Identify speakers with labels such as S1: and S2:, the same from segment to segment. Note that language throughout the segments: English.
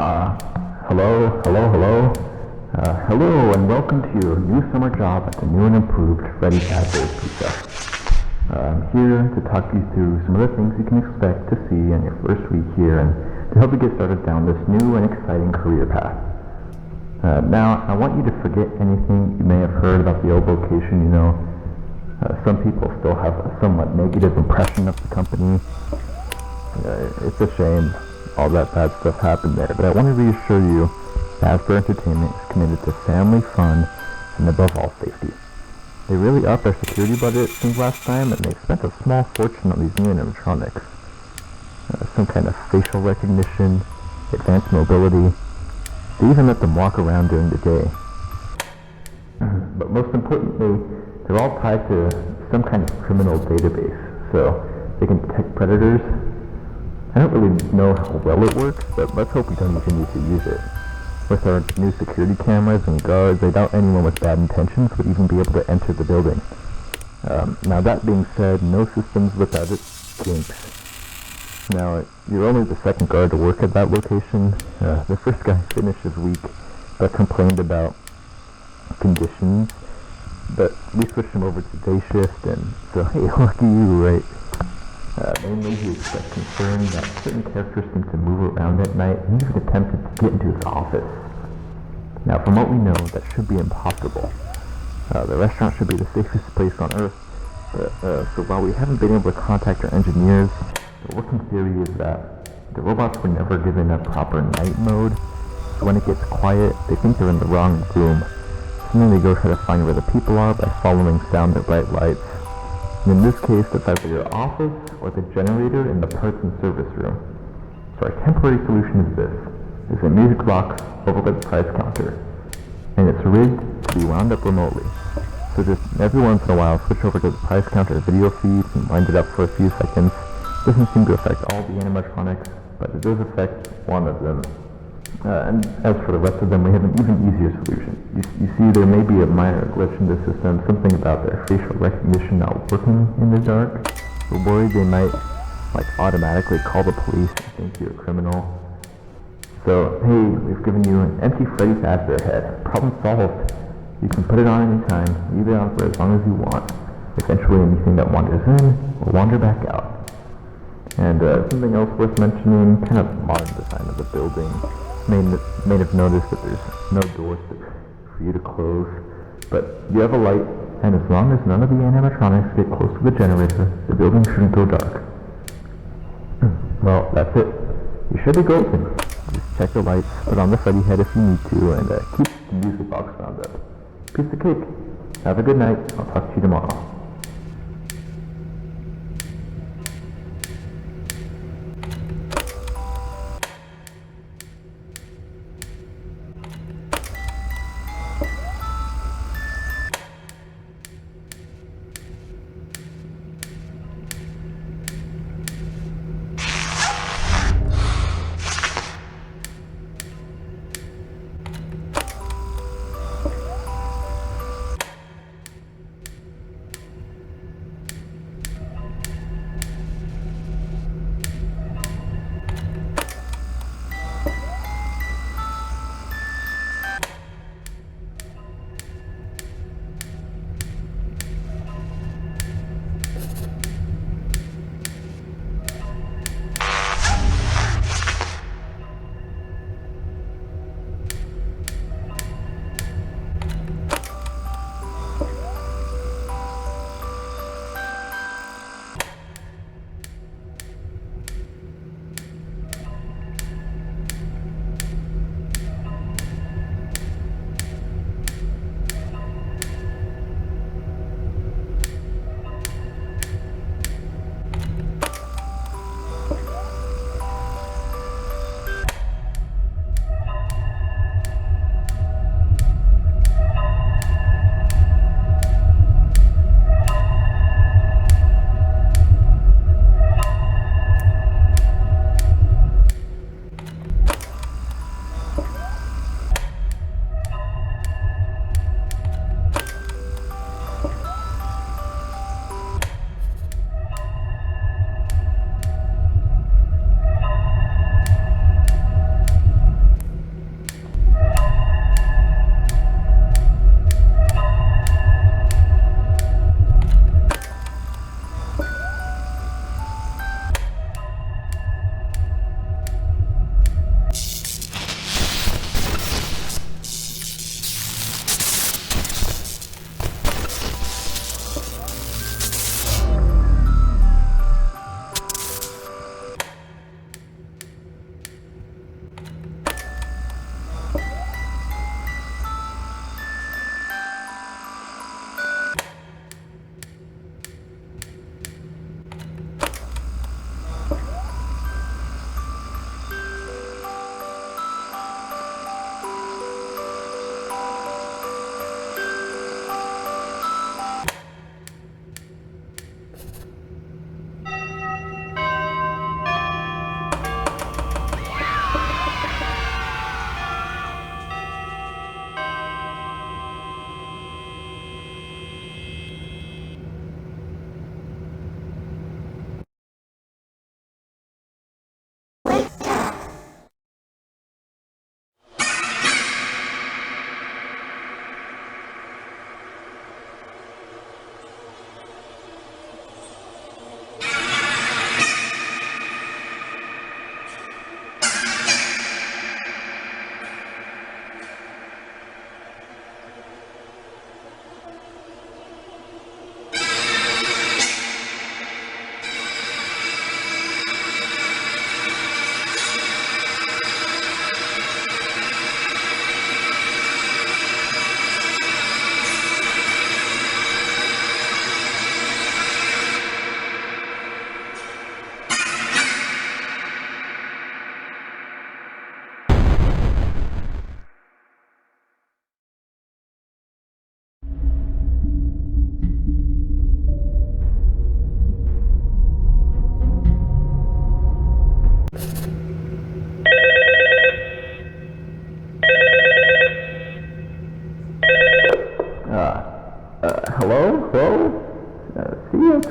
S1: Hello, and welcome to your new summer job at the new and improved Freddy Fazbear's Pizza. I'm here to talk you through some of the things you can expect to see in your first week here and to help you get started down this new and exciting career path. Now, I want you to forget anything you may have heard about the old location. Some people still have a somewhat negative impression of the company. It's a shame all that bad stuff happened there, but I want to reassure you Fazbear Entertainment is committed to family fun and above all safety. They really upped their security budget since last time, and they've spent a small fortune on these new animatronics. Some kind of facial recognition, advanced mobility. They even let them walk around during the day. But most importantly, they're all tied to some kind of criminal database, so they can detect predators. I don't really know how well it works, but let's hope we don't even need to use it. With our new security cameras and guards, I doubt anyone with bad intentions would even be able to enter the building. Now that being said, no systems without its kinks. Now, you're only the second guard to work at that location. The first guy finished his week, but complained about conditions. But we switched him over to day shift, and so hey, lucky you, right? Mainly he expressed concern that certain characters seem to move around at night and even attempted to get into his office. Now, from what we know, that should be impossible. The restaurant should be the safest place on Earth, so while we haven't been able to contact our engineers, the working theory is that the robots were never given a proper night mode, so when it gets quiet, they think they're in the wrong room. So then they go try to find where the people are by following sound or bright lights. And in this case, it's either your office or the generator in the parts and service room. So our temporary solution is this. There's a music box over by the price counter, and it's rigged to be wound up remotely. So just every once in a while, switch over to the price counter video feed and wind it up for a few seconds. It doesn't seem to affect all the animatronics, but it does affect one of them. And as for the rest of them, we have an even easier solution. You see, there may be a minor glitch in the system, something about their facial recognition not working in the dark. We're worried they might automatically call the police and think you're a criminal. So, hey, we've given you an empty Freddy Fazbear head. Problem solved. You can put it on anytime, leave it on for as long as you want. Eventually anything that wanders in will wander back out. And something else worth mentioning, kind of modern design of the building. May have noticed that there's no doors for you to close, but you have a light, and as long as none of the animatronics get close to the generator, the building shouldn't go dark. Well, that's it. You should be golden. Just check the lights, put on the Freddy head if you need to, and keep the music box wound up. Piece of cake. Have a good night. I'll talk to you tomorrow.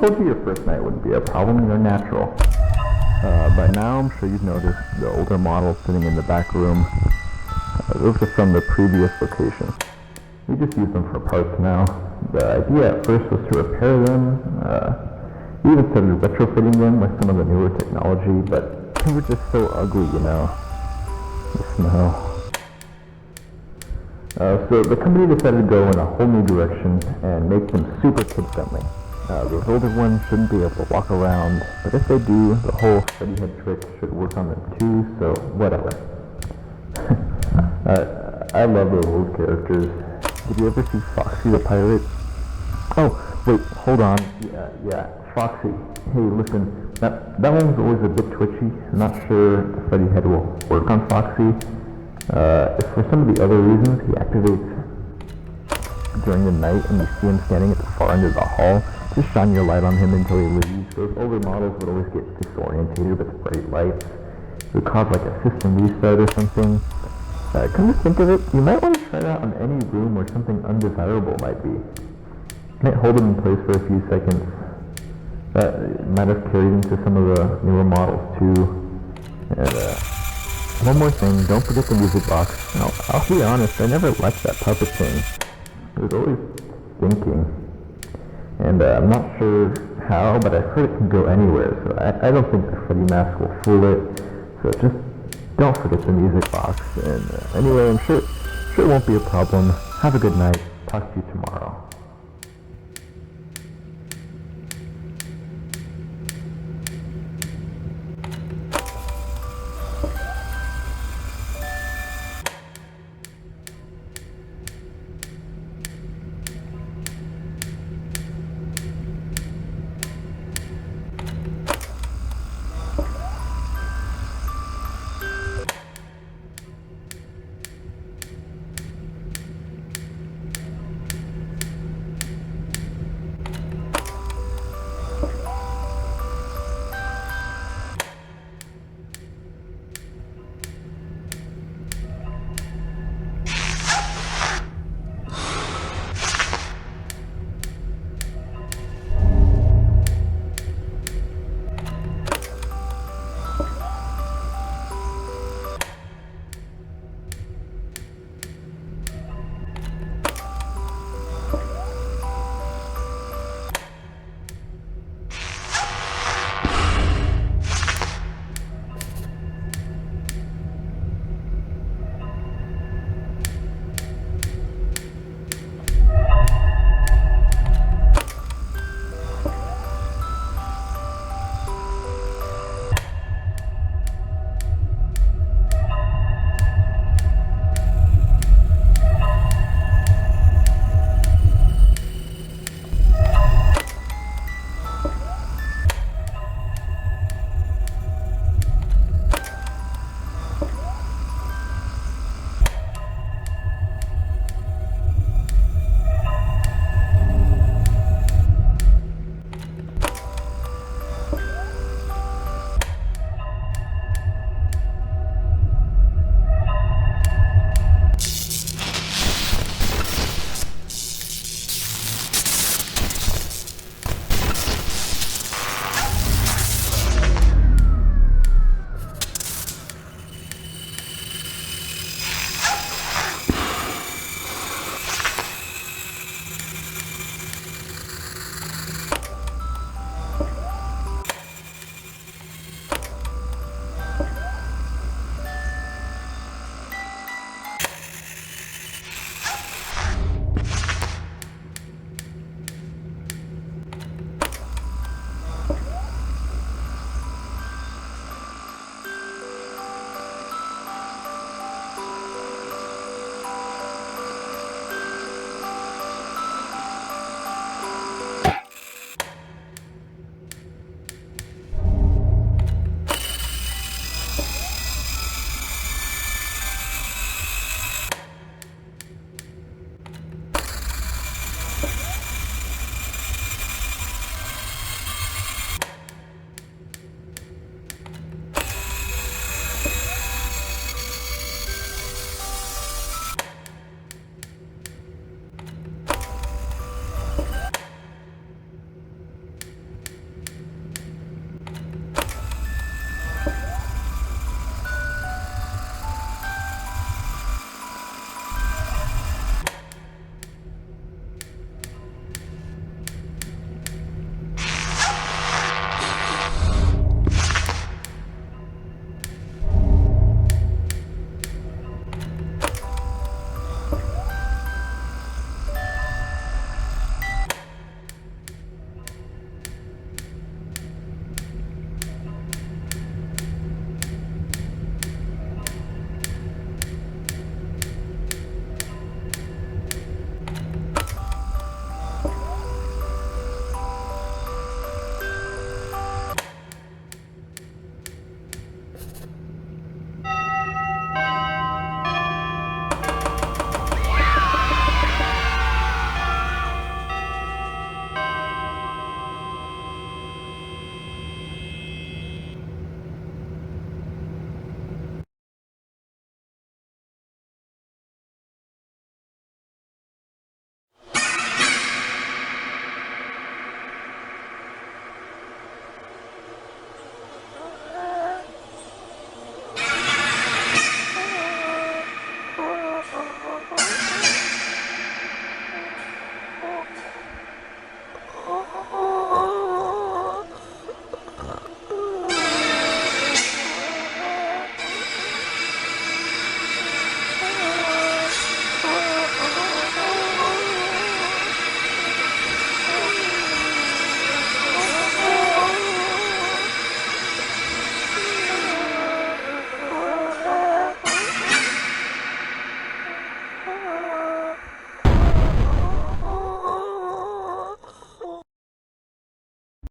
S1: told you your first night wouldn't be a problem. You're natural. By now, I'm sure you've noticed the older models sitting in the back room. Those are from the previous location. We just use them for parts now. The idea at first was to repair them. We even started retrofitting them with some of the newer technology, but they were just so ugly, you know. The smell. So the company decided to go in a whole new direction and make them super kid-friendly. Those older ones shouldn't be able to walk around, but if they do, the whole Freddy head trick should work on them too, so whatever. I love those old characters. Did you ever see Foxy the Pirate? Oh, wait, hold on. Yeah, Foxy. Hey, listen, that one was always a bit twitchy. I'm not sure the Freddy head will work on Foxy. If for some of the other reasons he activates during the night and you see him standing at the far end of the hall, just shine your light on him until he leaves. Those older models would always get disorientated with the bright lights. It would cause like a system reset or something. Come to think of it, you might want to try that on any room where something undesirable might be. You might hold it in place for a few seconds. That might have carried into some of the newer models too. And one more thing, don't forget the music box. Now, I'll be honest, I never liked that puppet thing. It was always thinking. And I'm not sure how, but I've heard it can go anywhere, so I don't think the Freddy mask will fool it. So just don't forget the music box. And anyway, I'm sure it won't be a problem. Have a good night. Talk to you tomorrow.